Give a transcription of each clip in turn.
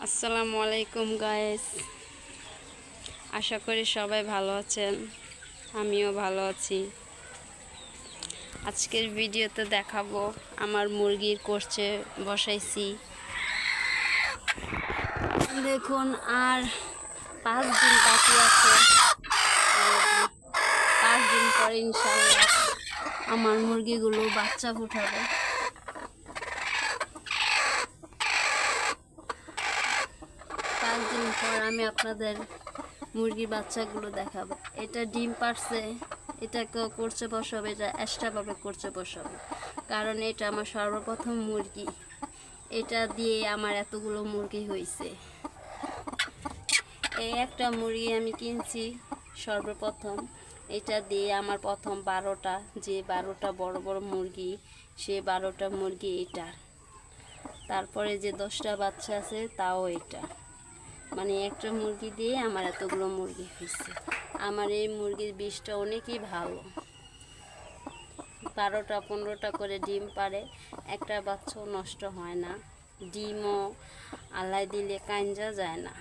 আসসালামু আলাইকুম গাইস, আশা করি সবাই ভালো আছেন। আমিও ভালো আছি। আজকের ভিডিওতে দেখাবো আমার মুরগির কোর্সে বসাইছি। দেখুন, আর 5 দিন বাকি আছে। 5 দিন পরে ইনশাআল্লাহ আমার মুরগিগুলো বাচ্চা ফুটাবে। দিন পর আমি আপনাদের মুরগির বাচ্চাগুলো দেখাবো। এটা ডিম পারছে, এটাকে করছে বসাবে, এটা এক্সট্রাভাবে করছে বসাবে, কারণ এটা আমার সর্বপ্রথম মুরগি। এটা দিয়ে আমার এতগুলো মুরগি হয়েছে। এই একটা মুরগি আমি কিনছি সর্বপ্রথম, এটা দিয়ে আমার প্রথম 12টা, যে 12টা বড় বড় মুরগি, সে 12টা মুরগি এটা। তারপরে যে 10টা বাচ্চা আছে তাও এটা। মানে একটা মুরগি দিয়ে আমার এতগুলো মুরগি হয়েছে। আমার এই মুরগির বীজটা অনেকই ভালো। 12টা 15টা করে ডিম পারে, একটা বাচ্চাও নষ্ট হয় না, ডিমও আলাই দিলে কাঞ্জা যায় না,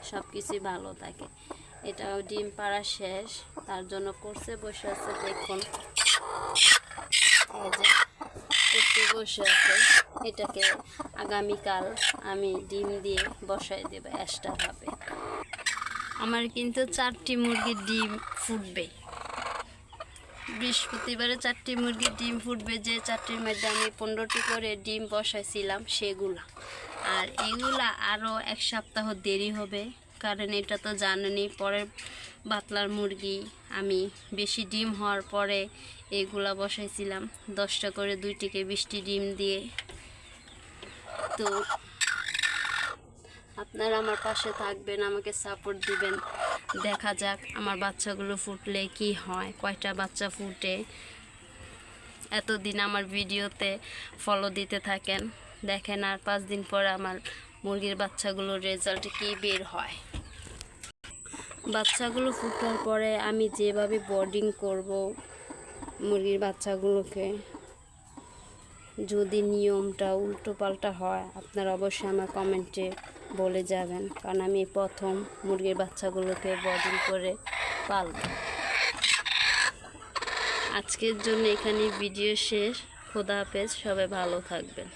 সব কিছুই ভালো থাকে। এটাও ডিম পাড়া শেষ, তার জন্য করছে বসে আছে। দেখুন বসে আছে। এটাকে আগামীকাল আমি ডিম দিয়ে বসাই দেব এক্সট্রাভাবে। আমার কিন্তু 4টি মুরগির ডিম ফুটবে। বৃহস্পতিবারে 4টি মুরগির ডিম ফুটবে, যে 4টির মধ্যে আমি 15টি করে ডিম বসাইছিলাম সেগুলা। আর এগুলা আরও 1 সপ্তাহ দেরি হবে, কারণ এটা তো জানেনই, পরের বাতলার মুরগি আমি বেশি ডিম হওয়ার পরে এগুলা বসাইছিলাম 10টা করে, 2 থেকে 20টি ডিম দিয়ে। তো আপনারা আমার পাশে থাকবেন, আমাকে সাপোর্ট দিবেন। দেখা যাক আমার বাচ্চাগুলো ফুটলে কি হয়, কয়টা বাচ্চা ফুটে। এতদিন আমার ভিডিওতে ফলো দিতে থাকেন, দেখেন আর 5 দিন পরে আমার মুরগির বাচ্চাগুলোর রেজাল্ট কি বের হয়। বাচ্চাগুলো ফুটার পরে আমি যেভাবে বোর্ডিং করব মুরগির বাচ্চাগুলোকে, যদি নিয়মটা উল্টো পাল্টা হয় আপনারা অবশ্যই আমার কমেন্টে বলে যাবেন, কারণ আমি প্রথম মুরগির বাচ্চাগুলোকে বোর্ডিং করে পালব। আজকের জন্য এখানে ভিডিও শেষ। খোদা হাফেজ, সবাই ভালো থাকবেন।